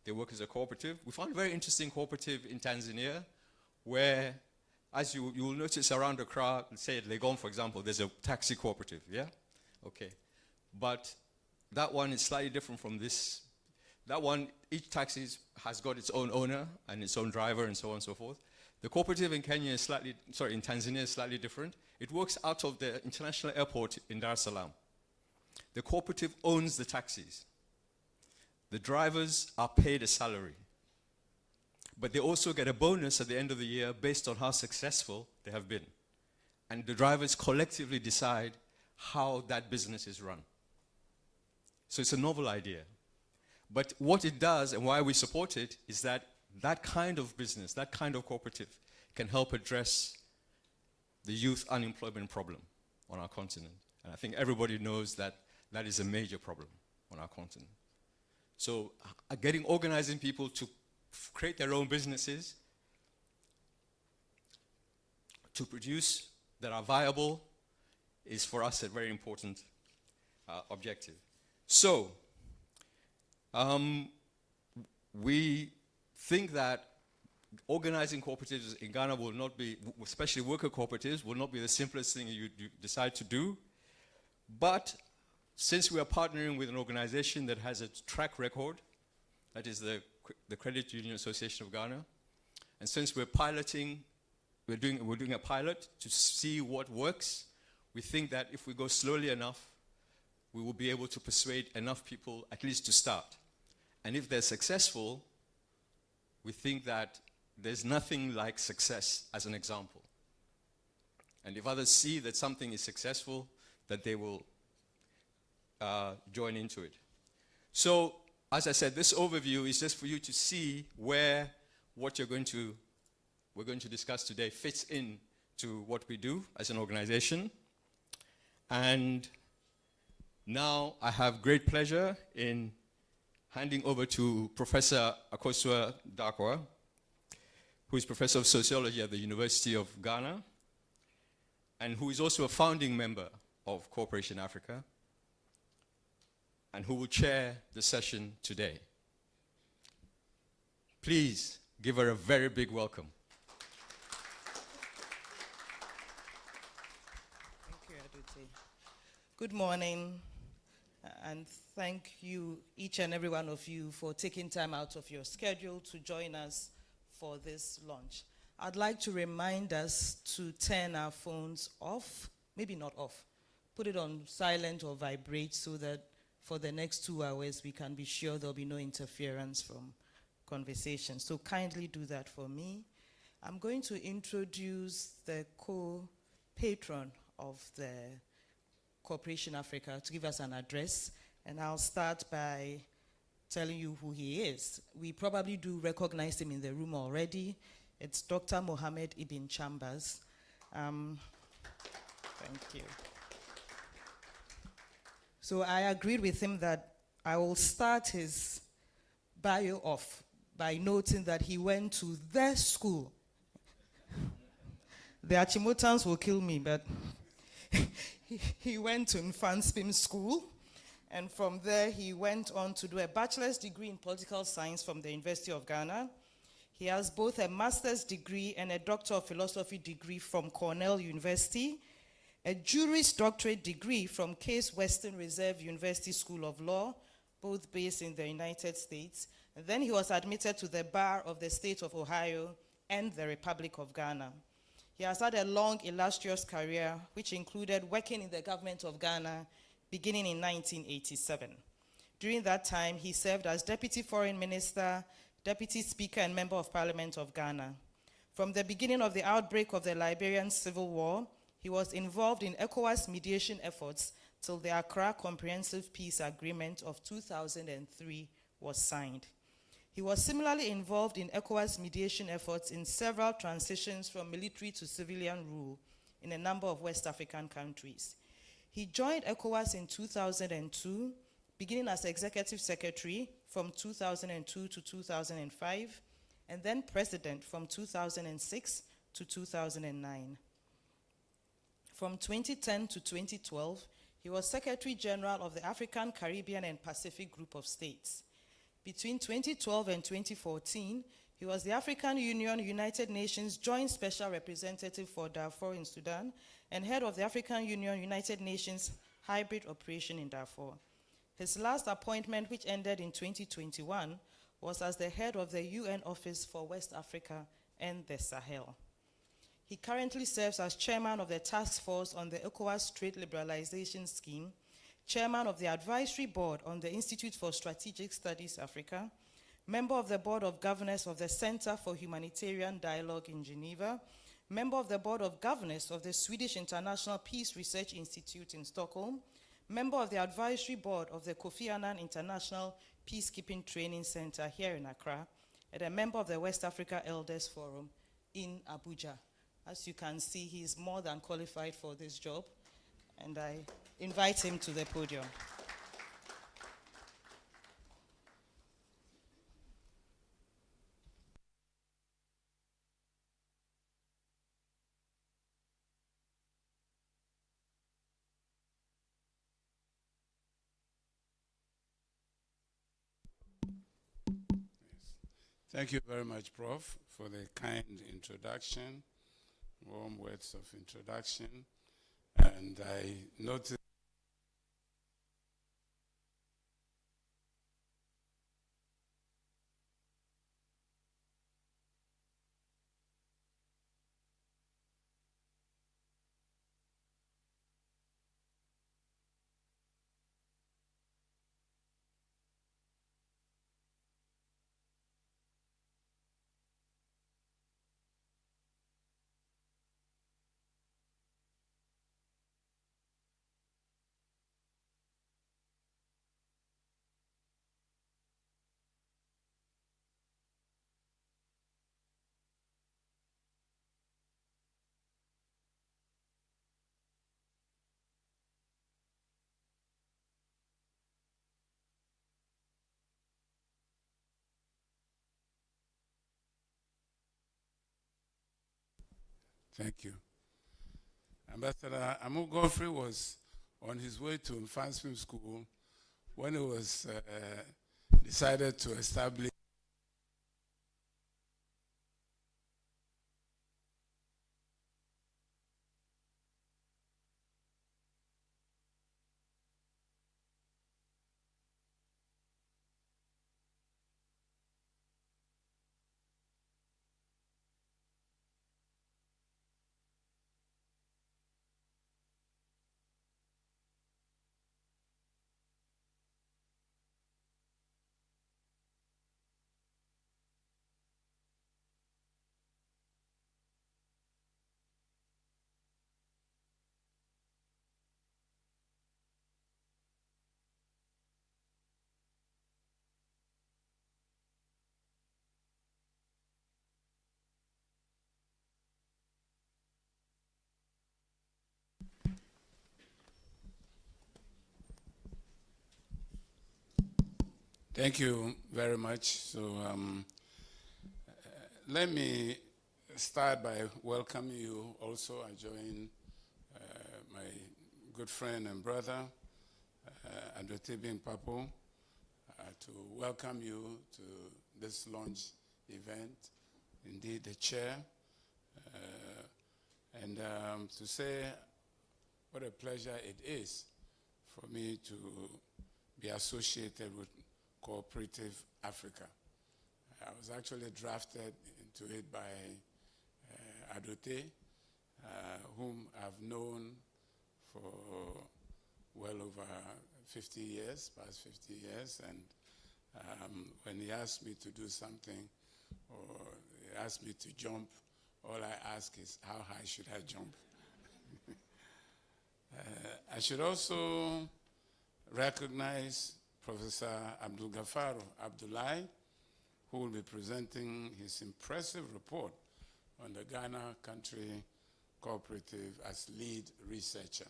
they work as a cooperative. We found a very interesting cooperative in Tanzania where, as you will notice around the crowd, say at Legon, for example, there's a taxi cooperative, yeah? Okay. But that one is slightly different from this. That one, each taxi has got its own owner and its own driver and so on and so forth. The cooperative in in Tanzania is slightly different. It works out of the international airport in Dar es Salaam. The cooperative owns the taxis. The drivers are paid a salary. But they also get a bonus at the end of the year based on how successful they have been. And the drivers collectively decide how that business is run. So it's a novel idea. But what it does and why we support it is that that kind of business, that kind of cooperative can help address the youth unemployment problem on our continent. And I think everybody knows that that is a major problem on our continent. So organizing people to create their own businesses, to produce that are viable, is for us a very important objective. So, we think that organizing cooperatives in Ghana will not be, especially worker cooperatives, will not be the simplest thing you decide to do. But since we are partnering with an organization that has a track record, that is the Credit Union Association of Ghana, and since we're piloting, we're doing a pilot to see what works, we think that if we go slowly enough, we will be able to persuade enough people at least to start. And if they're successful, we think that there's nothing like success as an example. And if others see that something is successful, that they will join into it. So, as I said, this overview is just for you to see where what we're going to discuss today fits in to what we do as an organization. And now I have great pleasure in handing over to Professor Akosua Darkwa, who is Professor of Sociology at the University of Ghana, and who is also a founding member of Cooperation Africa, and who will chair the session today. Please give her a very big welcome. Thank you, Adute. Good morning, and thank you, each and every one of you, for taking time out of your schedule to join us for this launch. I'd like to remind us to turn our phones off, maybe not off, put it on silent or vibrate so that for the next 2 hours we can be sure there'll be no interference from conversation. So kindly do that for me. I'm going to introduce the co-patron of the Cooperation Africa to give us an address, and I'll start by telling you who he is. We probably do recognize him in the room already. It's Dr. Mohammed Ibn Chambers. Thank you. So I agreed with him that I will start his bio off by noting that he went to their school. The Achimotans will kill me, but he went to Mfanspim School, and from there he went on to do a bachelor's degree in political science from the University of Ghana. He has both a master's degree and a Doctor of Philosophy degree from Cornell University, a Juris Doctorate degree from Case Western Reserve University School of Law, both based in the United States. And then he was admitted to the Bar of the State of Ohio and the Republic of Ghana. He has had a long, illustrious career, which included working in the government of Ghana beginning in 1987. During that time, he served as Deputy Foreign Minister, Deputy Speaker, and Member of Parliament of Ghana. From the beginning of the outbreak of the Liberian Civil War, he was involved in ECOWAS mediation efforts till the Accra Comprehensive Peace Agreement of 2003 was signed. He was similarly involved in ECOWAS mediation efforts in several transitions from military to civilian rule in a number of West African countries. He joined ECOWAS in 2002, beginning as Executive Secretary from 2002 to 2005, and then President from 2006 to 2009. From 2010 to 2012, he was Secretary General of the African, Caribbean, and Pacific Group of States. Between 2012 and 2014, he was the African Union United Nations Joint Special Representative for Darfur in Sudan and head of the African Union United Nations Hybrid Operation in Darfur. His last appointment, which ended in 2021, was as the head of the UN Office for West Africa and the Sahel. He currently serves as chairman of the Task Force on the ECOWAS Trade Liberalization Scheme, chairman of the Advisory Board on the Institute for Strategic Studies Africa, member of the Board of Governors of the Center for Humanitarian Dialogue in Geneva, member of the Board of Governors of the Swedish International Peace Research Institute in Stockholm, member of the Advisory Board of the Kofi Annan International Peacekeeping Training Center here in Accra, and a member of the West Africa Elders Forum in Abuja. As you can see, he is more than qualified for this job, and I invite him to the podium. Thank you very much, Prof, for the kind introduction, warm words of introduction. And I noticed Thank you. Ambassador Amu Godfrey was on his way to Mfan's Film School when it was decided to establish Thank you very much. So let me start by welcoming you also. I join my good friend and brother, Adotebin Papo, to welcome you to this launch event, indeed the chair, and to say what a pleasure it is for me to be associated with Cooperative Africa. I was actually drafted into it by Adote, whom I've known for well over 50 years, past 50 years, and when he asked me to do something, or he asked me to jump, all I ask is, how high should I jump? I should also recognize Professor Abdul Ghaffar Abdullahi, who will be presenting his impressive report on the Ghana Country Cooperative as lead researcher.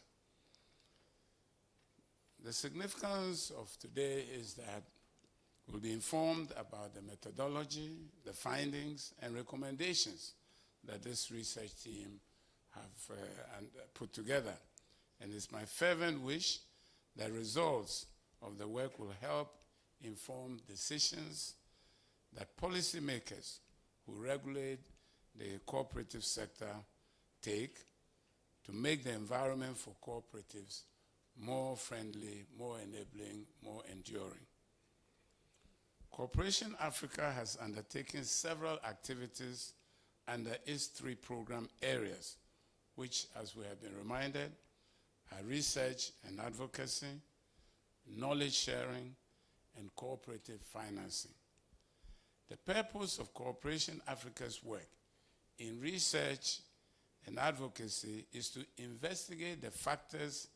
The significance of today is that we'll be informed about the methodology, the findings, and recommendations that this research team have put together. And it's my fervent wish that results of the work will help informed decisions that policymakers who regulate the cooperative sector take to make the environment for cooperatives more friendly, more enabling, more enduring. Cooperation Africa has undertaken several activities under its 3 program areas, which, as we have been reminded, are research and advocacy, knowledge sharing, and cooperative financing. The purpose of Cooperation Africa's work in research and advocacy is to investigate the factors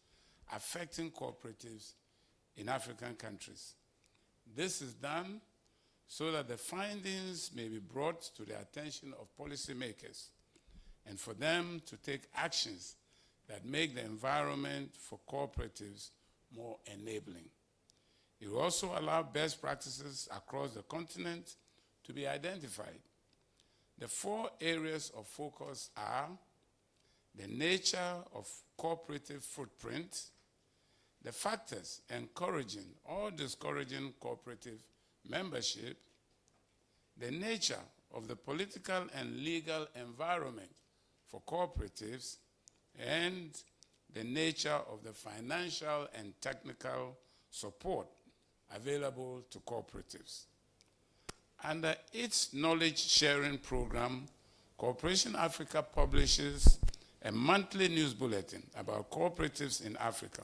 affecting cooperatives in African countries. This is done so that the findings may be brought to the attention of policymakers and for them to take actions that make the environment for cooperatives more enabling. It will also allow best practices across the continent to be identified. The 4 areas of focus are the nature of cooperative footprint, the factors encouraging or discouraging cooperative membership, the nature of the political and legal environment for cooperatives, and the nature of the financial and technical support available to cooperatives. Under its knowledge sharing program, Cooperation Africa publishes a monthly news bulletin about cooperatives in Africa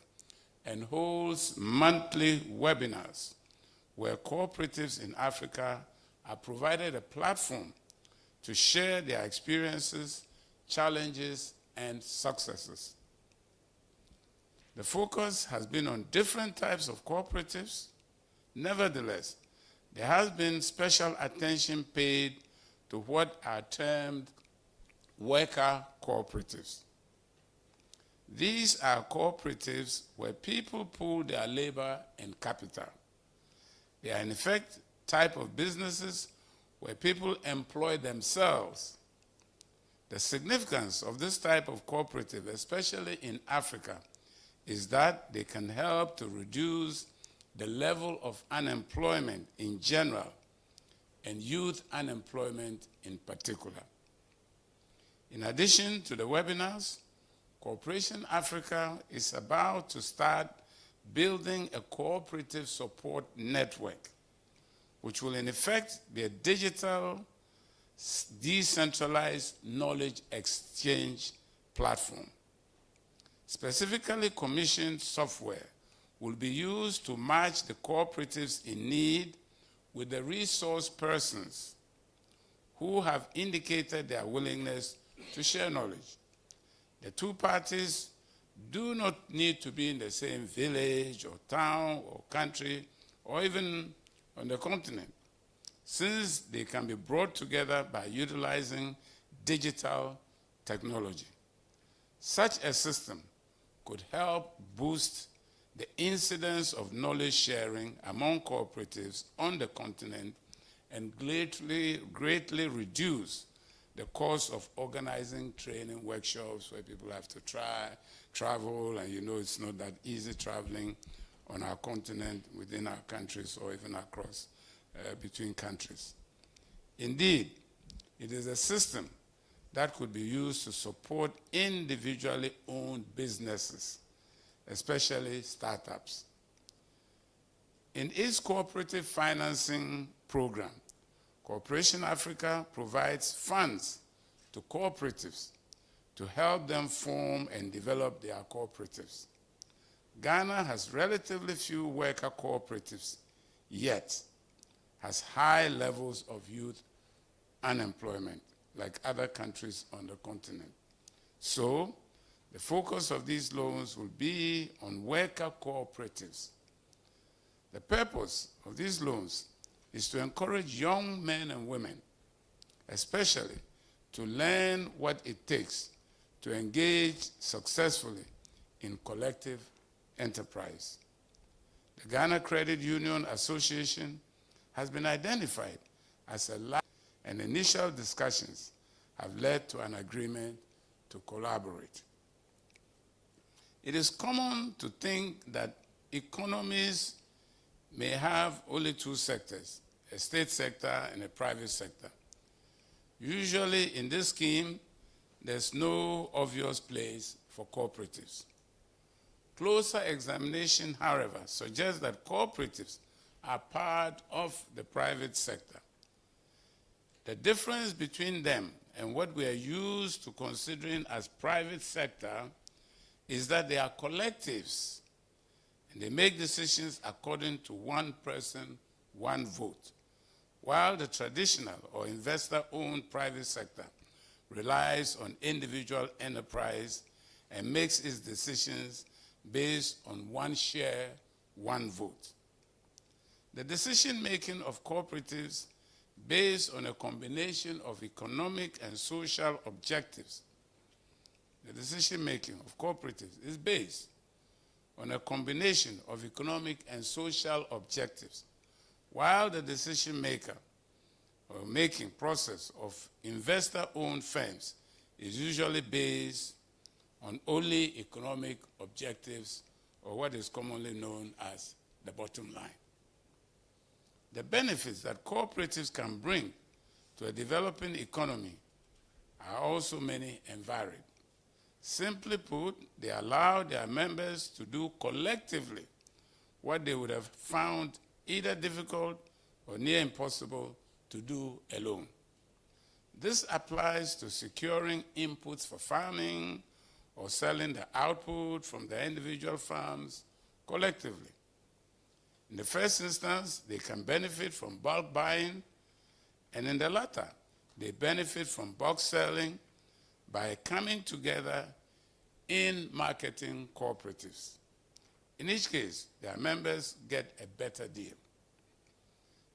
and holds monthly webinars where cooperatives in Africa are provided a platform to share their experiences, challenges, and successes. The focus has been on different types of cooperatives. Nevertheless, there has been special attention paid to what are termed worker cooperatives. These are cooperatives where people pool their labor and capital. They are in effect type of businesses where people employ themselves. The significance of this type of cooperative, especially in Africa, is that they can help to reduce the level of unemployment in general and youth unemployment in particular. In addition to the webinars, Cooperation Africa is about to start building a cooperative support network, which will in effect be a digital, decentralized knowledge exchange platform. Specifically commissioned software will be used to match the cooperatives in need with the resource persons who have indicated their willingness to share knowledge. The 2 parties do not need to be in the same village or town or country or even on the continent, since they can be brought together by utilizing digital technology. Such a system could help boost the incidence of knowledge sharing among cooperatives on the continent and greatly reduce the cost of organizing training workshops where people have to travel, and you know it's not that easy traveling on our continent, within our countries, or even across between countries. Indeed, it is a system that could be used to support individually owned businesses, especially startups. In its cooperative financing program, Cooperation Africa provides funds to cooperatives to help them form and develop their cooperatives. Ghana has relatively few worker cooperatives, yet has high levels of youth unemployment, like other countries on the continent. So, the focus of these loans will be on worker cooperatives. The purpose of these loans is to encourage young men and women, especially, to learn what it takes to engage successfully in collective enterprise. The Ghana Credit Union Association has been identified as and initial discussions have led to an agreement to collaborate. It is common to think that economies may have only two sectors, a state sector and a private sector. Usually in this scheme, there's no obvious place for cooperatives. Closer examination, however, suggests that cooperatives are part of the private sector. The difference between them and what we are used to considering as private sector is that they are collectives, and they make decisions according to one person, one vote, while the traditional or investor-owned private sector relies on individual enterprise and makes its decisions based on one share, one vote. The decision-making of cooperatives based on a combination of economic and social objectives. The decision-making of cooperatives is based on a combination of economic and social objectives, while the decision-maker or making process of investor-owned firms is usually based on only economic objectives, or what is commonly known as the bottom line. The benefits that cooperatives can bring to a developing economy are also many and varied. Simply put, they allow their members to do collectively what they would have found either difficult or near impossible to do alone. This applies to securing inputs for farming or selling the output from the individual farms collectively. In the first instance, they can benefit from bulk buying, and in the latter, they benefit from bulk selling by coming together in marketing cooperatives. In each case, their members get a better deal.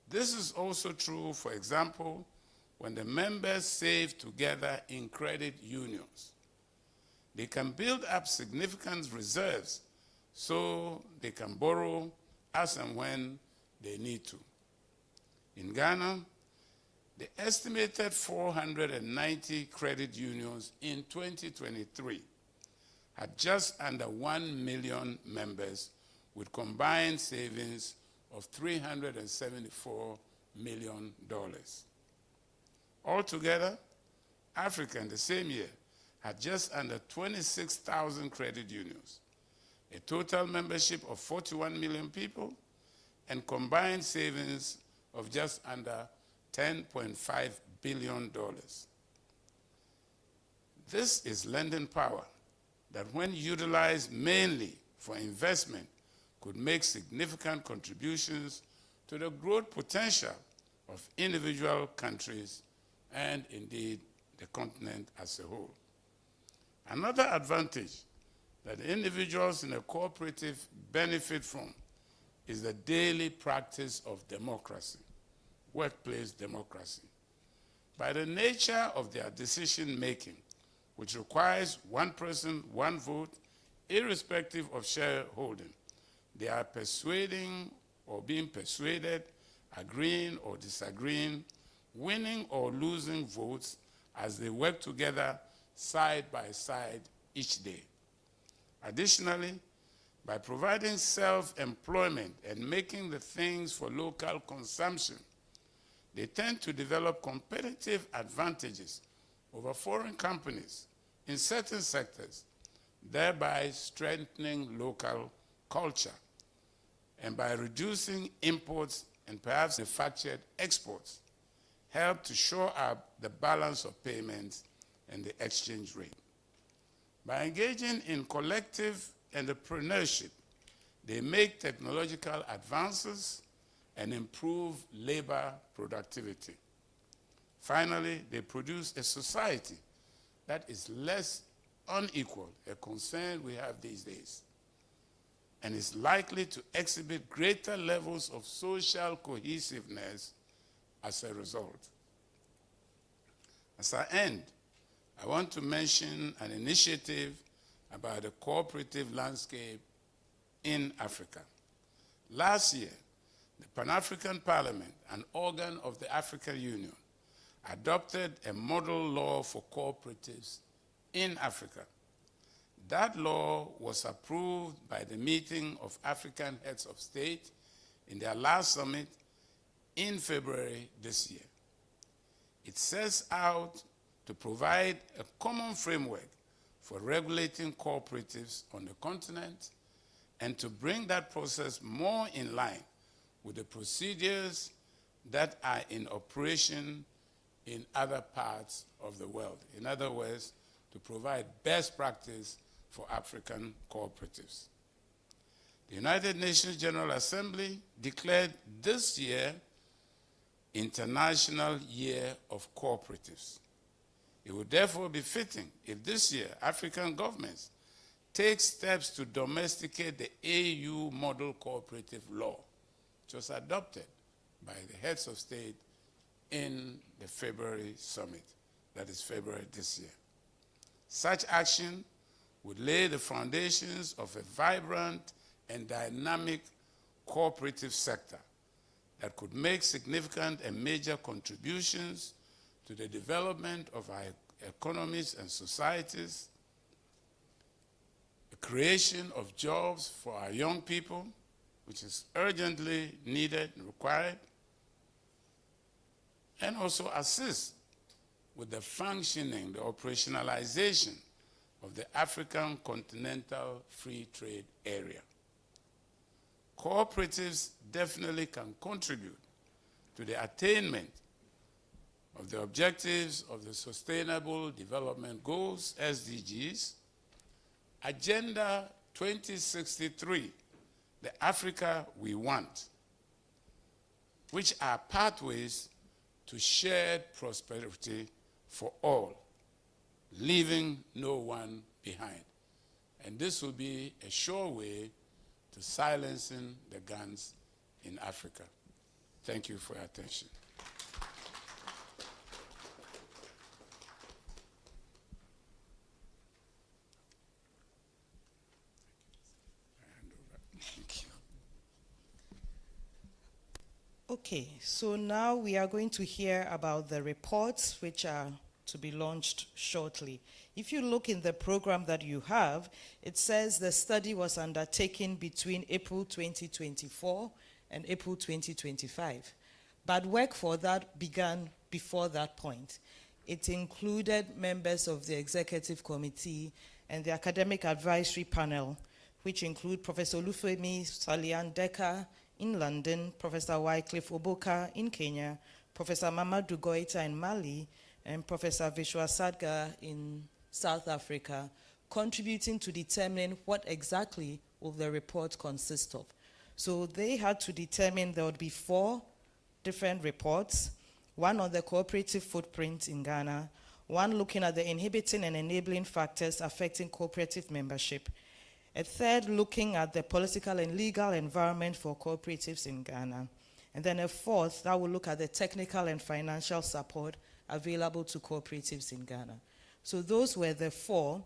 This is also true, for example, when the members save together in credit unions. They can build up significant reserves so they can borrow as and when they need to. In Ghana, the estimated 490 credit unions in 2023 had just under 1 million members with combined savings of $374 million. Altogether, Africa in the same year had just under 26,000 credit unions, a total membership of 41 million people, and combined savings of just under $10.5 billion. This is lending power that, when utilized mainly for investment, could make significant contributions to the growth potential of individual countries and indeed the continent as a whole. Another advantage that individuals in a cooperative benefit from is the daily practice of democracy, workplace democracy. By the nature of their decision-making, which requires one person, one vote, irrespective of shareholding, they are persuading or being persuaded, agreeing or disagreeing, winning or losing votes as they work together side by side each day. Additionally, by providing self-employment and making the things for local consumption, they tend to develop competitive advantages over foreign companies in certain sectors, thereby strengthening local culture, and by reducing imports and perhaps manufactured exports, help to shore up the balance of payments and the exchange rate. By engaging in collective entrepreneurship, they make technological advances and improve labor productivity. Finally, they produce a society that is less unequal, a concern we have these days, and is likely to exhibit greater levels of social cohesiveness as a result. As I end, I want to mention an initiative about the cooperative landscape in Africa. Last year, the Pan-African Parliament, an organ of the African Union, adopted a model law for cooperatives in Africa. That law was approved by the meeting of African heads of state in their last summit in February this year. It sets out to provide a common framework for regulating cooperatives on the continent and to bring that process more in line with the procedures that are in operation in other parts of the world. In other words, to provide best practice for African cooperatives. The United Nations General Assembly declared this year International Year of Cooperatives. It would therefore be fitting if this year African governments take steps to domesticate the AU Model Cooperative Law, which was adopted by the heads of state in the February summit, that is February this year. Such action would lay the foundations of a vibrant and dynamic cooperative sector that could make significant and major contributions to the development of our economies and societies, the creation of jobs for our young people, which is urgently needed and required, and also assist with the functioning, the operationalization of the African Continental Free Trade Area. Cooperatives definitely can contribute to the attainment of the objectives of the Sustainable Development Goals, SDGs, Agenda 2063, the Africa we want, which are pathways to shared prosperity for all, leaving no one behind. And this will be a sure way to silencing the guns in Africa. Thank you for your attention. Thank you. Okay, so now we are going to hear about the reports which are to be launched shortly. If you look in the program that you have, it says the study was undertaken between April 2024 and April 2025. But work for that began before that point. It included members of the executive committee and the academic advisory panel, which include Professor Olufemi Salian-Decker in London, Professor Wycliffe Oboka in Kenya, Professor Mamadou Goita in Mali, and Professor Vishwa Sadgar in South Africa, contributing to determine what exactly will the report consist of. So they had to determine there would be 4 different reports, one on the cooperative footprint in Ghana, one looking at the inhibiting and enabling factors affecting cooperative membership, a third looking at the political and legal environment for cooperatives in Ghana, and then a fourth that will look at the technical and financial support available to cooperatives in Ghana. So those were the 4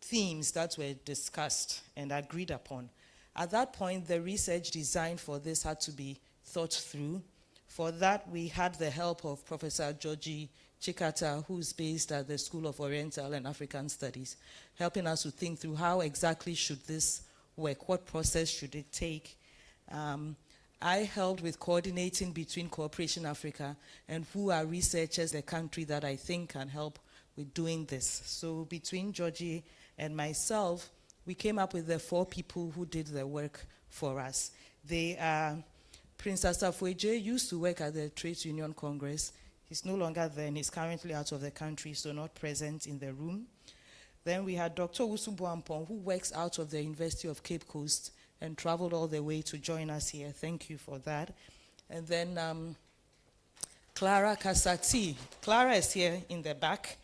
themes that were discussed and agreed upon. At that point, the research design for this had to be thought through. For that, we had the help of Professor Georgie Chikata, who's based at the School of Oriental and African Studies, helping us to think through how exactly should this work, what process should it take. I helped with coordinating between Cooperation Africa and who are researchers, the country that I think can help with doing this. So between Georgie and myself, we came up with the 4 people who did the work for us. They are Prince Asafueje, used to work at the Trade Union Congress. He's no longer there and he's currently out of the country, so not present in the room. Then we had Dr. Usu Boampong, who works out of the University of Cape Coast and traveled all the way to join us here. Thank you for that. And then Clara Kasati. Clara is here in the back.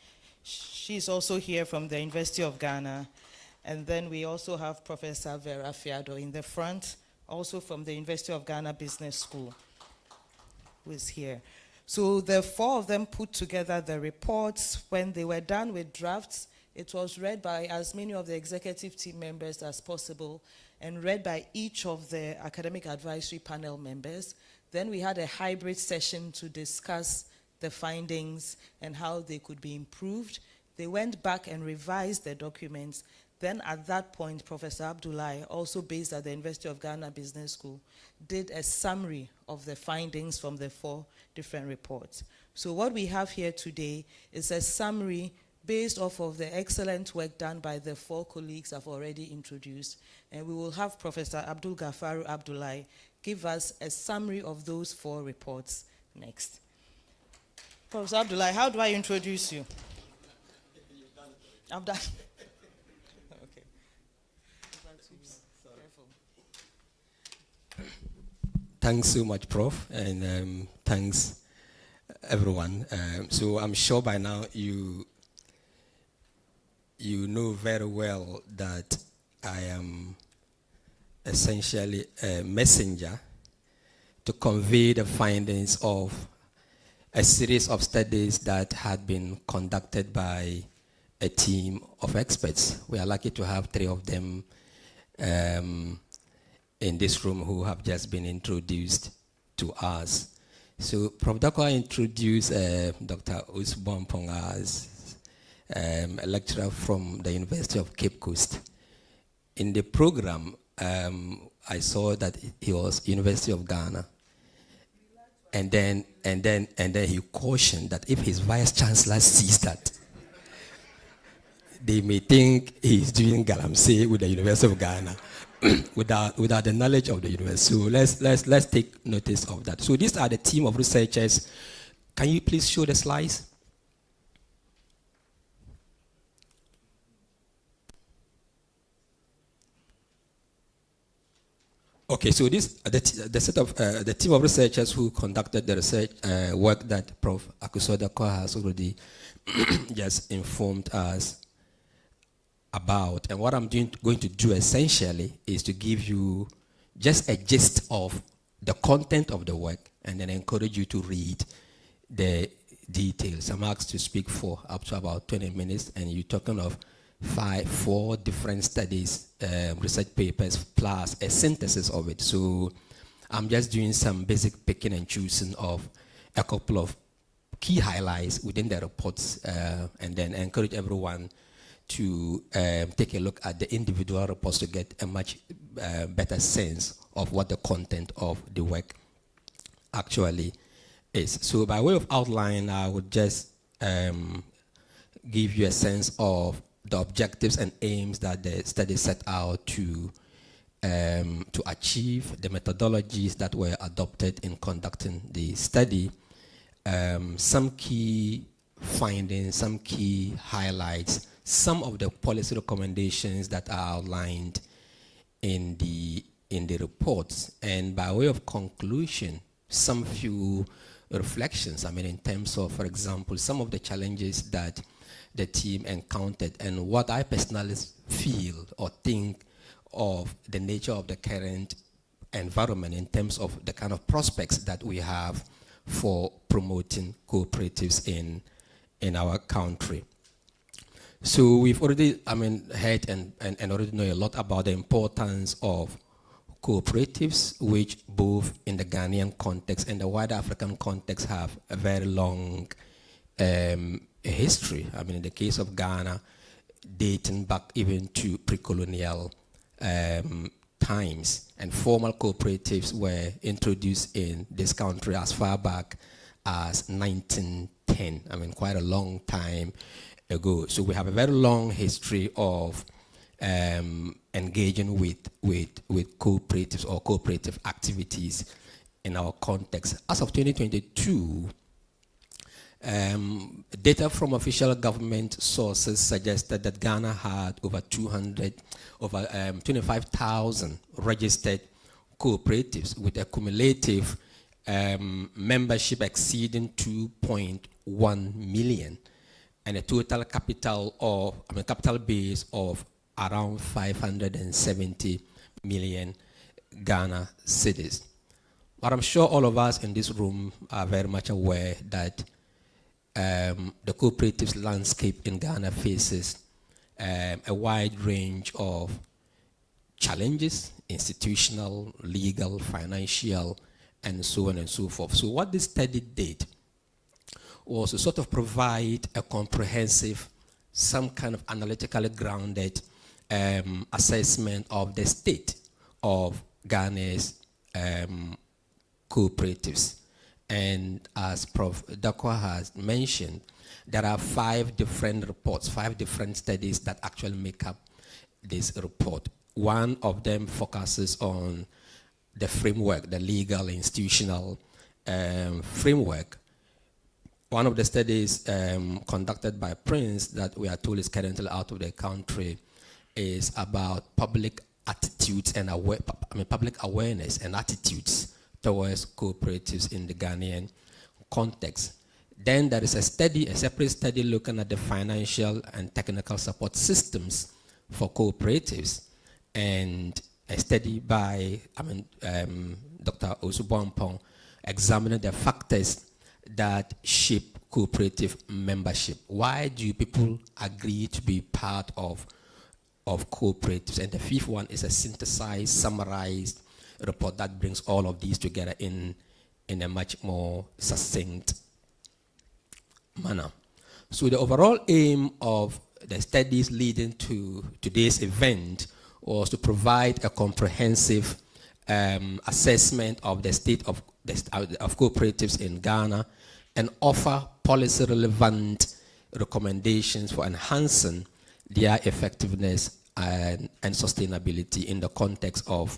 She's also here from the University of Ghana. And then we also have Professor Vera Fiado in the front, also from the University of Ghana Business School, who is here. So the 4 of them put together the reports. When they were done with drafts, it was read by as many of the executive team members as possible and read by each of the academic advisory panel members. Then we had a hybrid session to discuss the findings and how they could be improved. They went back and revised the documents. Then at that point, Professor Abdullahi, also based at the University of Ghana Business School, did a summary of the findings from the 4 different reports. So what we have here today is a summary based off of the excellent work done by the 4 colleagues I've already introduced. And we will have Professor Abdul Gafaru Abdullahi give us a summary of those 4 reports next. Professor Abdullahi, how do I introduce you? I've done. Okay. Thanks so much, Prof, and thanks everyone. So I'm sure by now you know very well that I am essentially a messenger to convey the findings of a series of studies that had been conducted by a team of experts. We are lucky to have 3 of them in this room who have just been introduced to us. So Prof. Dakwa introduced Dr. Usbon Pong as a lecturer from the University of Cape Coast. In the program, I saw that he was University of Ghana. And then he cautioned that if his vice chancellor sees that, they may think he's doing galamsey with the University of Ghana without the knowledge of the university. So let's take notice of that. So these are the team of researchers. Can you please show the slides? Okay, so this the team of researchers who conducted the research work that Prof. Akusodako has already just informed us about. And what I'm going to do essentially is to give you just a gist of the content of the work and then encourage you to read the details. I'm asked to speak for up to about 20 minutes, and you're talking of 4 different studies, research papers, plus a synthesis of it. So I'm just doing some basic picking and choosing of a couple of key highlights within the reports, and then encourage everyone to take a look at the individual reports to get a much better sense of what the content of the work actually is. So by way of outline, I would just give you a sense of the objectives and aims that the study set out to achieve, the methodologies that were adopted in conducting the study, some key findings, some key highlights, some of the policy recommendations that are outlined in the reports, and by way of conclusion, some few reflections. I mean, in terms of, for example, some of the challenges that the team encountered and what I personally feel or think of the nature of the current environment in terms of the kind of prospects that we have for promoting cooperatives in our country. So we've already, heard and already know a lot about the importance of cooperatives, which both in the Ghanaian context and the wider African context have a very long history. I mean, in the case of Ghana, dating back even to pre-colonial times, and formal cooperatives were introduced in this country as far back as 1910. I mean, quite a long time ago. So we have a very long history of engaging with cooperatives or cooperative activities in our context. As of 2022, data from official government sources suggested that Ghana had over 25,000 registered cooperatives with a cumulative membership exceeding 2.1 million and a total capital base of around 570 million Ghana cedis. But I'm sure all of us in this room are very much aware that the cooperatives landscape in Ghana faces a wide range of challenges, institutional, legal, financial, and so on and so forth. So what this study did was to sort of provide a comprehensive, some kind of analytically grounded assessment of the state of Ghana's cooperatives. And as Prof. Dakwa has mentioned, there are 5 different reports, 5 different studies that actually make up this report. One of them focuses on the framework, the legal institutional framework. One of the studies conducted by Prince that we are told is currently out of the country is about public attitudes and public awareness and attitudes towards cooperatives in the Ghanaian context. Then there is a study, a separate study looking at the financial and technical support systems for cooperatives, and a study by Dr. Osuboampong examining the factors that shape cooperative membership. Why do people agree to be part of cooperatives? And the 5th one is a synthesized, summarized report that brings all of these together in a much more succinct manner. So the overall aim of the studies leading to today's event was to provide a comprehensive assessment of the state of cooperatives in Ghana and offer policy-relevant recommendations for enhancing their effectiveness and sustainability in the context of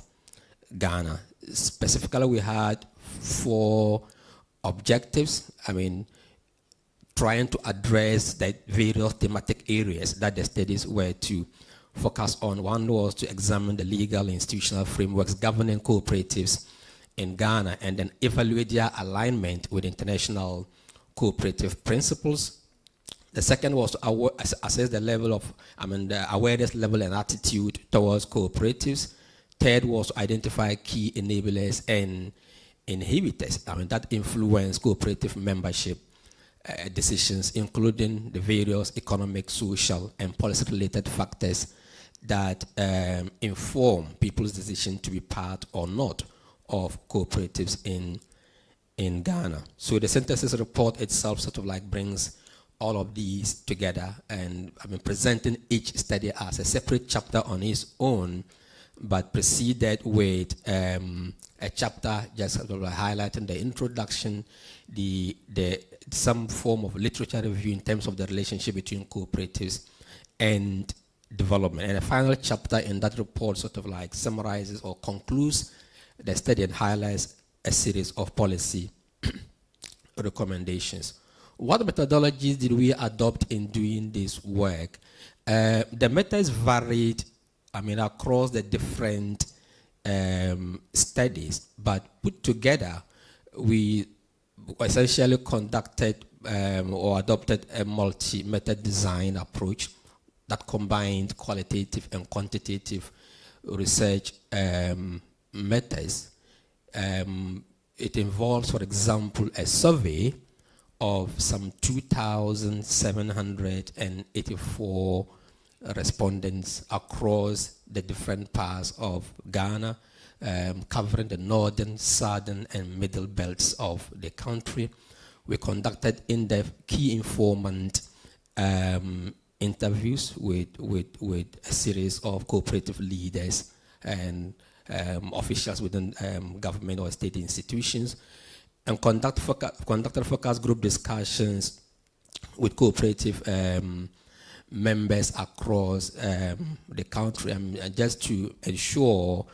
Ghana. Specifically, we had 4 objectives. Trying to address the various thematic areas that the studies were to focus on. One was to examine the legal institutional frameworks governing cooperatives in Ghana and then evaluate their alignment with international cooperative principles. The second was to assess the level of, the awareness level and attitude towards cooperatives. Third was to identify key enablers and inhibitors that influence cooperative membership decisions, including the various economic, social, and policy-related factors that inform people's decision to be part or not of cooperatives in Ghana. So the synthesis report itself brings all of these together, and presenting each study as a separate chapter on its own, but preceded with a chapter just highlighting the introduction, some form of literature review in terms of the relationship between cooperatives and development. And a final chapter in that report summarizes or concludes the study and highlights a series of policy recommendations. What methodologies did we adopt in doing this work? The methods varied across the different studies, but put together, we essentially conducted or adopted a multi-method design approach that combined qualitative and quantitative research methods. It involves, for example, a survey of some 2,784 respondents across the different parts of Ghana, covering the northern, southern, and middle belts of the country. We conducted in-depth key informant interviews with a series of cooperative leaders and officials within government or state institutions, and conducted focus group discussions with cooperative members across the country, just to ensure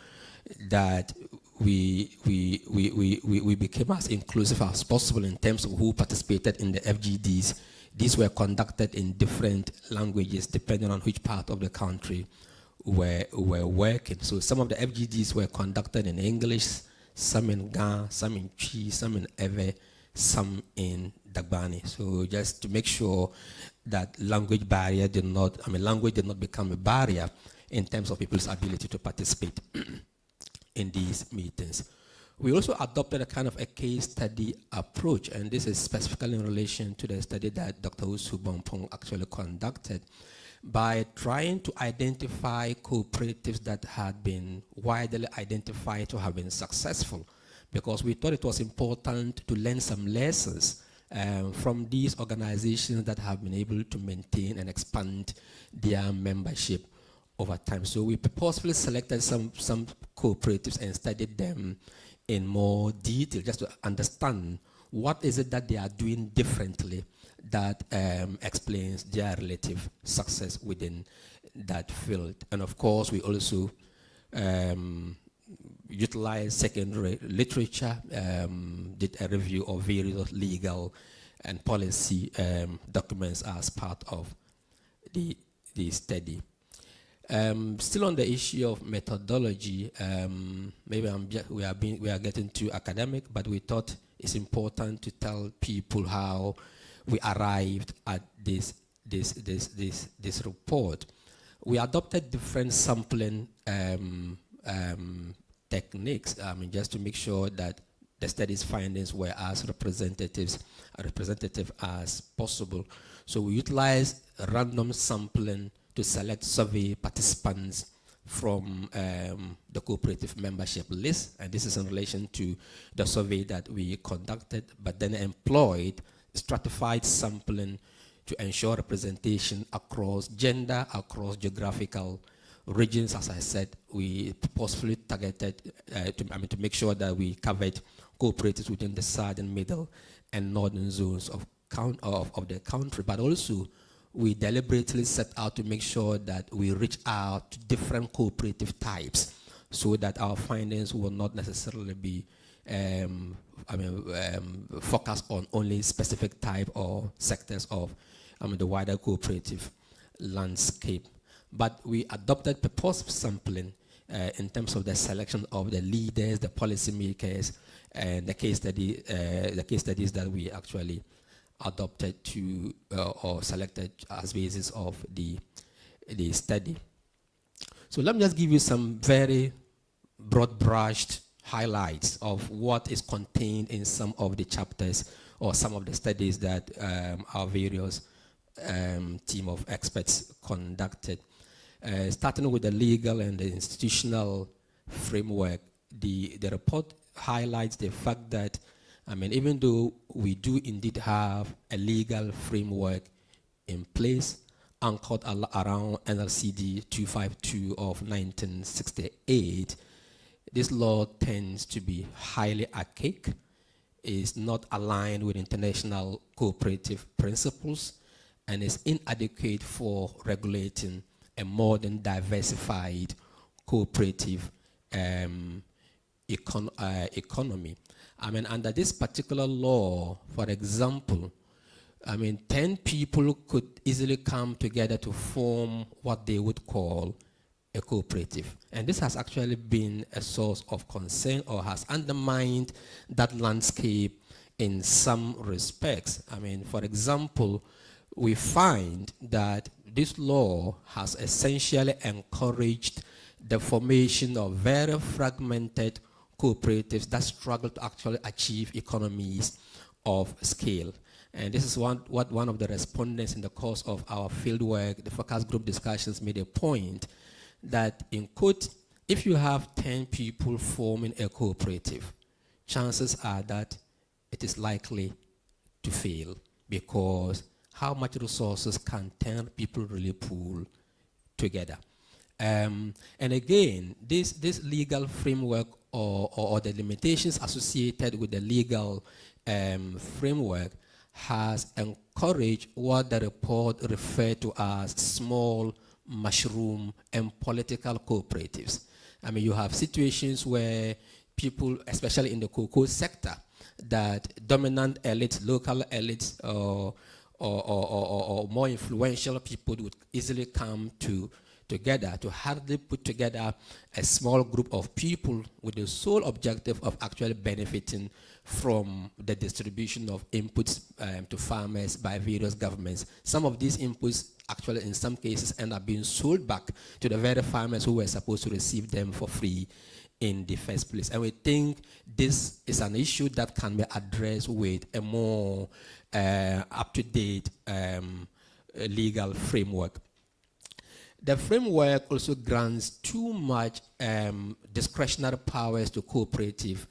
that we became as inclusive as possible in terms of who participated in the FGDs. These were conducted in different languages depending on which part of the country we're working. So some of the FGDs were conducted in English, some in Ga, some in Chi, some in Ewe, some in Dagbani. So just to make sure that language did not become a barrier in terms of people's ability to participate in these meetings. We also adopted a kind of a case study approach, and this is specifically in relation to the study that Dr. Osuboampong actually conducted, by trying to identify cooperatives that had been widely identified to have been successful, because we thought it was important to learn some lessons from these organizations that have been able to maintain and expand their membership over time. So we purposefully selected some cooperatives and studied them in more detail just to understand what is it that they are doing differently that explains their relative success within that field. And of course, we also utilized secondary literature, did a review of various legal and policy documents as part of the study. Still on the issue of methodology, maybe we are getting too academic, but we thought it's important to tell people how we arrived at this report. We adopted different sampling techniques, just to make sure that the study's findings were as representative as possible. So we utilized random sampling to select survey participants from the cooperative membership list, and this is in relation to the survey that we conducted, but then employed stratified sampling to ensure representation across gender, across geographical regions. As I said, we purposefully targeted to make sure that we covered cooperatives within the southern, middle, and northern zones of the country, but also we deliberately set out to make sure that we reach out to different cooperative types so that our findings will not necessarily be focused on only specific type or sectors of the wider cooperative landscape. But we adopted purposive sampling in terms of the selection of the leaders, the policymakers, and the case studies that we actually adopted to or selected as basis of the study. So let me just give you some very broad-brushed highlights of what is contained in some of the chapters or some of the studies that our various team of experts conducted. Starting with the legal and the institutional framework, the report highlights the fact that even though we do indeed have a legal framework in place anchored around NLCD 252 of 1968, this law tends to be highly archaic, is not aligned with international cooperative principles, and is inadequate for regulating a modern, diversified cooperative economy. Under this particular law, for example, 10 people could easily come together to form what they would call a cooperative. And this has actually been a source of concern or has undermined that landscape in some respects. For example, we find that this law has essentially encouraged the formation of very fragmented cooperatives that struggle to actually achieve economies of scale. And this is what one of the respondents in the course of our fieldwork, the focus group discussions, made a point that, in quote, if you have 10 people forming a cooperative, chances are that it is likely to fail, because how much resources can 10 people really pool together? And again, this legal framework or the limitations associated with the legal framework has encouraged what the report referred to as small mushroom and political cooperatives. You have situations where people, especially in the cocoa sector, that dominant elites, local elites, or more influential people would easily come together to hardly put together a small group of people with the sole objective of actually benefiting from the distribution of inputs to farmers by various governments. Some of these inputs actually in some cases end up being sold back to the very farmers who were supposed to receive them for free in the first place. And we think this is an issue that can be addressed with a more up-to-date legal framework. The framework also grants too much discretionary powers to cooperative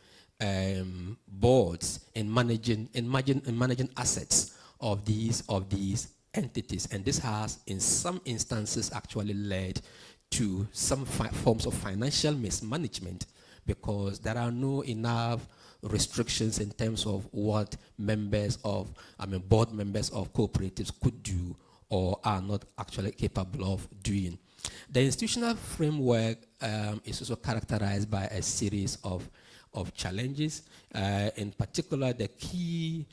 boards in managing assets of these entities, and this has in some instances actually led to some forms of financial mismanagement, because there are no enough restrictions in terms of what board members of cooperatives could do or are not actually capable of doing. The institutional framework is also characterized by a series of challenges. In particular, the key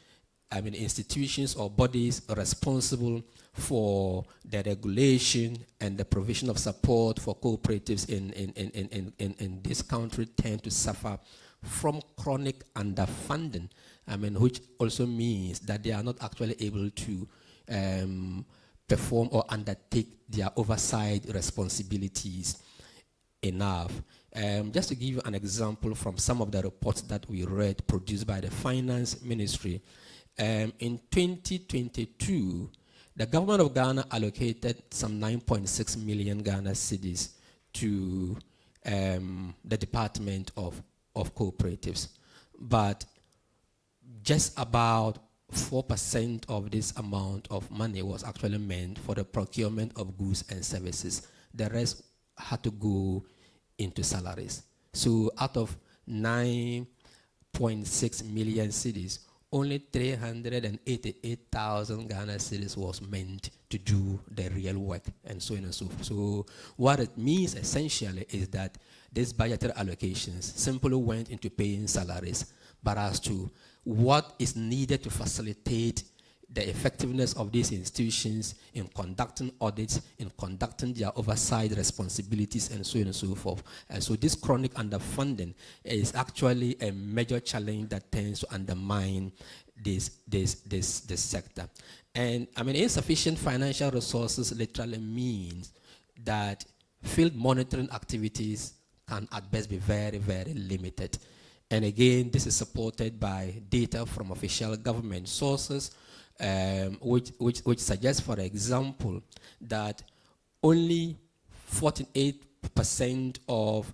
institutions or bodies responsible for the regulation and the provision of support for cooperatives in this country tend to suffer from chronic underfunding, which also means that they are not actually able to perform or undertake their oversight responsibilities enough. Just to give you an example from some of the reports that we read produced by the Finance Ministry, in 2022, the government of Ghana allocated some 9.6 million Ghana cedis to the Department of Cooperatives. But just about 4% of this amount of money was actually meant for the procurement of goods and services. The rest had to go into salaries. So out of 9.6 million cedis, only 388,000 Ghana cedis was meant to do the real work, and so on and so forth. So what it means essentially is that these budgetary allocations simply went into paying salaries, but as to what is needed to facilitate the effectiveness of these institutions in conducting audits, in conducting their oversight responsibilities, and so on and so forth. And so this chronic underfunding is actually a major challenge that tends to undermine this sector. And insufficient financial resources literally means that field monitoring activities can at best be very, very limited. And again, this is supported by data from official government sources, which suggests, for example, that only 48% of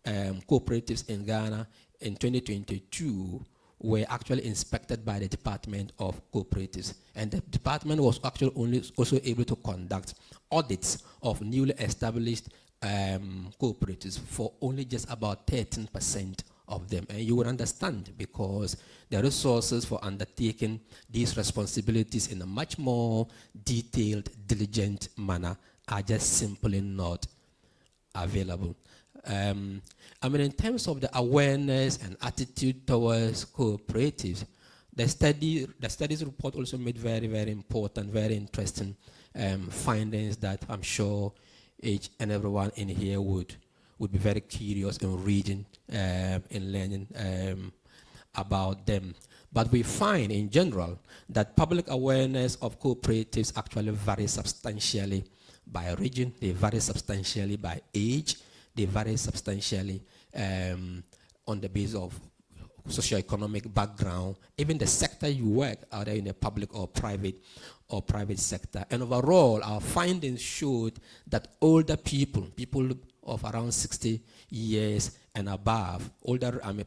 cooperatives in Ghana in 2022 were actually inspected by the Department of Cooperatives. And the department was actually also able to conduct audits of newly established cooperatives for only just about 13% of them. And you would understand, because the resources for undertaking these responsibilities in a much more detailed, diligent manner are just simply not available. In terms of the awareness and attitude towards cooperatives, the studies report also made very, very important, very interesting findings that I'm sure each and everyone in here would be very curious in reading and learning about them. But we find in general that public awareness of cooperatives actually varies substantially by region, they vary substantially by age, they vary substantially on the basis of socioeconomic background, even the sector you work, either in the public or private sector. And overall, our findings showed that older people of around 60 years and above,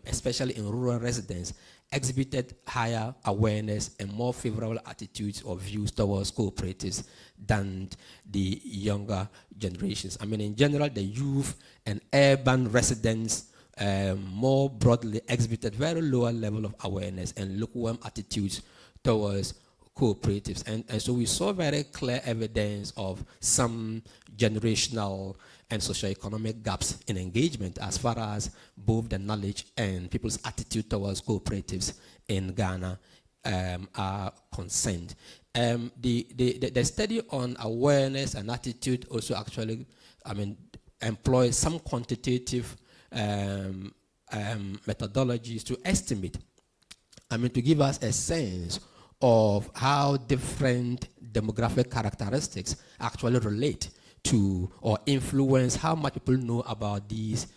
especially in rural residents, exhibited higher awareness and more favorable attitudes or views towards cooperatives than the younger generations. In general, the youth and urban residents more broadly exhibited very lower level of awareness and lukewarm attitudes towards cooperatives. And so we saw very clear evidence of some generational and socioeconomic gaps in engagement as far as both the knowledge and people's attitude towards cooperatives in Ghana are concerned. The study on awareness and attitude also actually, employs some quantitative methodologies to estimate, to give us a sense of how different demographic characteristics actually relate to or influence how much people know about these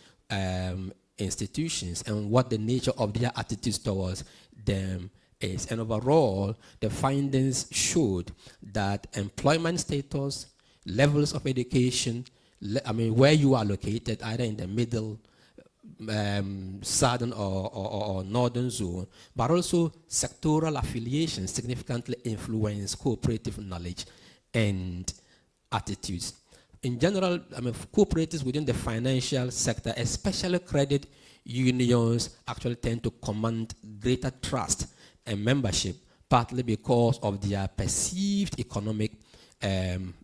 institutions and what the nature of their attitudes towards them is. And overall, the findings showed that employment status, levels of education, where you are located, either in the middle, southern or northern zone, but also sectoral affiliations significantly influence cooperative knowledge and attitudes. in general, cooperatives within the financial sector, especially credit unions, actually tend to command greater trust and membership, partly because of their perceived economic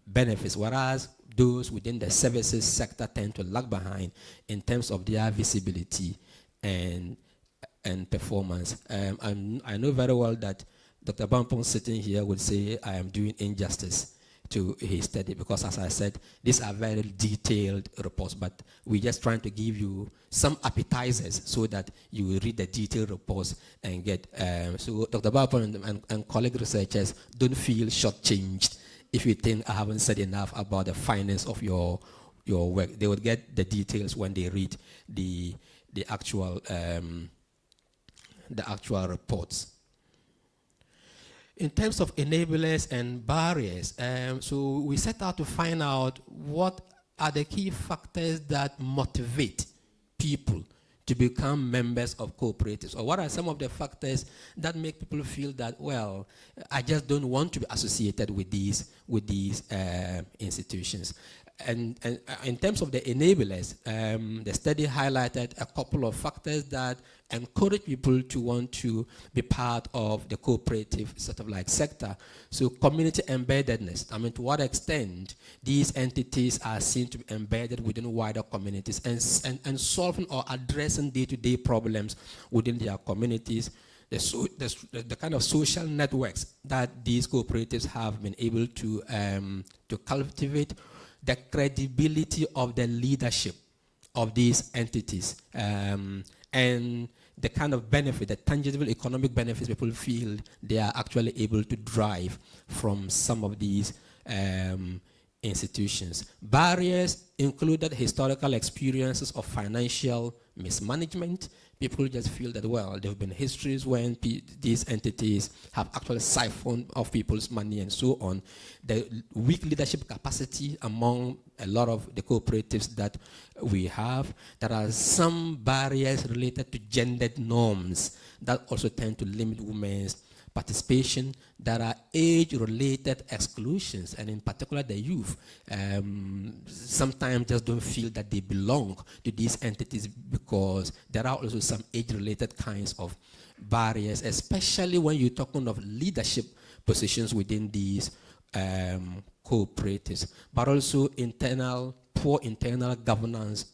benefits, whereas those within the services sector tend to lag behind in terms of their visibility and performance. I know very well that Dr. Bampong sitting here would say I am doing injustice to his study, because as I said, these are very detailed reports, but we're just trying to give you some appetizers so that you will read the detailed reports and get, so Dr. Bampong and colleague researchers, don't feel shortchanged if you think I haven't said enough about the finance of your work. They will get the details when they read the actual reports. In terms of enablers and barriers, so we set out to find out what are the key factors that motivate people to become members of cooperatives, or what are some of the factors that make people feel that, well, I just don't want to be associated with these institutions. And in terms of the enablers, the study highlighted a couple of factors that encourage people to want to be part of the cooperative sort of like sector. So community embeddedness, to what extent these entities are seen to be embedded within wider communities and solving or addressing day-to-day problems within their communities. The kind of social networks that these cooperatives have been able to cultivate, the credibility of the leadership of these entities, and the kind of benefit, the tangible economic benefits people feel they are actually able to drive from some of these institutions. Barriers included historical experiences of financial mismanagement. People just feel that, well, there have been histories when these entities have actually siphoned off people's money and so on. The weak leadership capacity among a lot of the cooperatives that we have. There are some barriers related to gendered norms that also tend to limit women's participation. There are age-related exclusions, and in particular the youth sometimes just don't feel that they belong to these entities because there are also some age-related kinds of barriers, especially when you're talking of leadership positions within these cooperatives, but also poor internal governance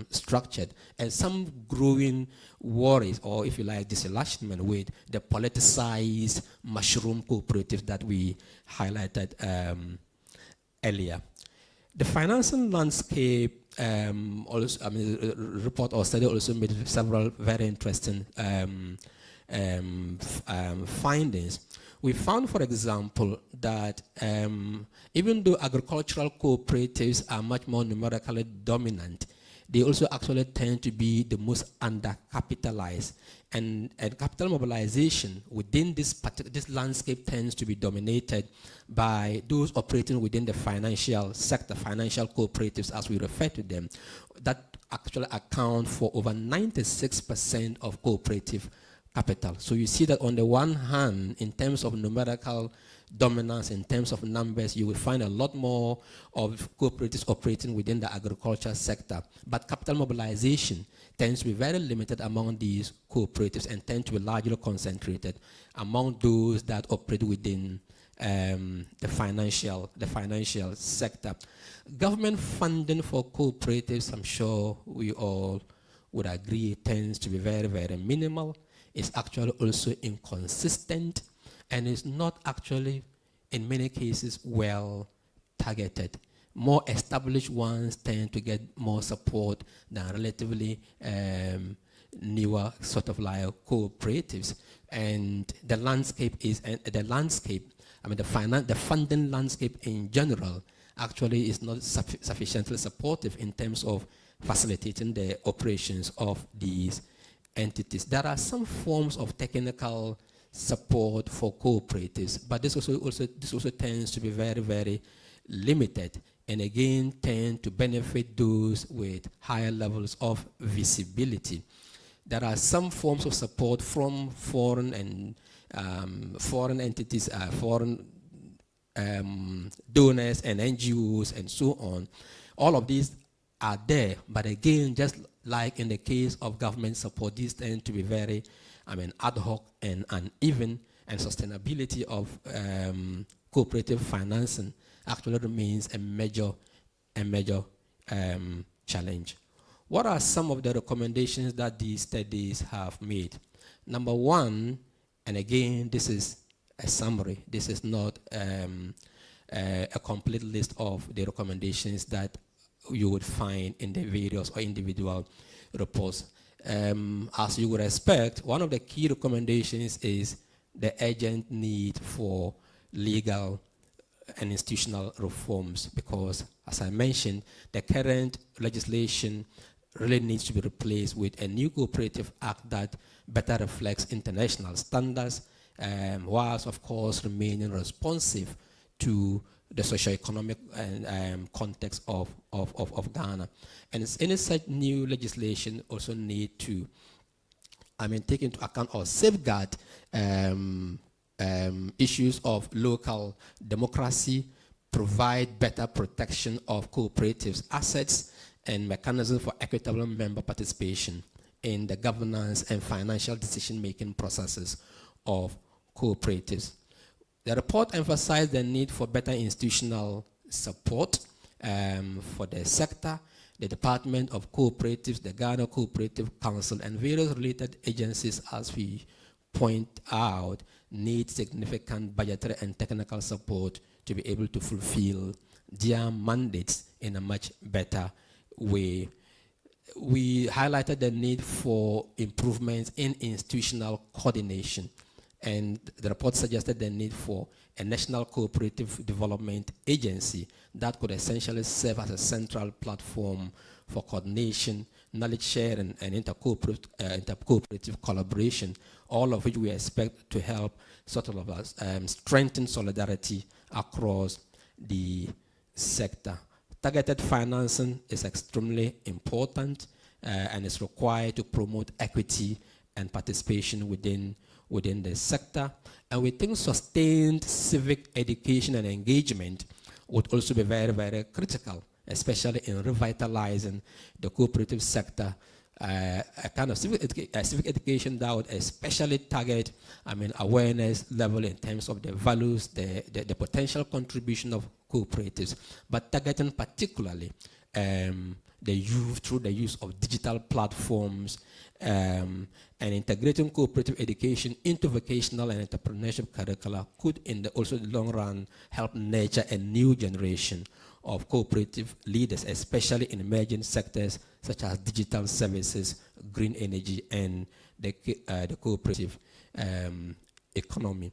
structured, and some growing worries, or if you like, disillusionment with the politicized mushroom cooperative that we highlighted earlier. The financial landscape also, the report or study also made several very interesting findings. We found, for example, that even though agricultural cooperatives are much more numerically dominant, they also actually tend to be the most undercapitalized. And capital mobilization within this landscape tends to be dominated by those operating within the financial sector, financial cooperatives as we refer to them, that actually account for over 96% of cooperative capital. So you see that on the one hand, in terms of numerical dominance, in terms of numbers, you will find a lot more of cooperatives operating within the agriculture sector. But capital mobilization tends to be very limited among these cooperatives and tend to be largely concentrated among those that operate within the financial sector. Government funding for cooperatives, I'm sure we all would agree, tends to be very, very minimal. It's actually also inconsistent, and is not actually, in many cases, well targeted. More established ones tend to get more support than relatively newer sort of like cooperatives. And the landscape is, the funding landscape in general actually is not sufficiently supportive in terms of facilitating the operations of these entities. There are some forms of technical support for cooperatives, but this also tends to be very, very limited, and again tend to benefit those with higher levels of visibility. There are some forms of support from foreign entities, foreign donors and NGOs and so on. All of these are there, but again, just like in the case of government support, these tend to be very, ad hoc and uneven, and sustainability of cooperative financing actually remains a major challenge. What are some of the recommendations that these studies have made? Number one, and again, this is a summary. This is not a complete list of the recommendations that you would find in the various or individual reports. As you would expect, one of the key recommendations is the urgent need for legal and institutional reforms, because, as I mentioned, the current legislation really needs to be replaced with a new cooperative act that better reflects international standards, whilst, of course, remaining responsive to the socio-economic context of Ghana. And any such new legislation also need to take into account or safeguard issues of local democracy, provide better protection of cooperatives' assets, and mechanisms for equitable member participation in the governance and financial decision-making processes of cooperatives. The report emphasized the need for better institutional support for the sector. The Department of Cooperatives, the Ghana Cooperative Council, and various related agencies, as we point out, need significant budgetary and technical support to be able to fulfill their mandates in a much better way. We highlighted the need for improvements in institutional coordination, and the report suggested the need for a national cooperative development agency that could essentially serve as a central platform for coordination, knowledge sharing, and intercooperative collaboration, all of which we expect to help strengthen solidarity across the sector. Targeted financing is extremely important and is required to promote equity and participation within the sector. And we think sustained civic education and engagement would also be very, very critical, especially in revitalizing the cooperative sector. A kind of civic education that would especially target, awareness level in terms of the values, the potential contribution of cooperatives, but targeting particularly the youth through the use of digital platforms, and integrating cooperative education into vocational and entrepreneurship curricula could, in the long run, help nurture a new generation of cooperative leaders, especially in emerging sectors such as digital services, green energy, and the cooperative economy.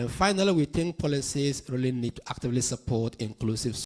Finally, we think policies really need to actively support inclusive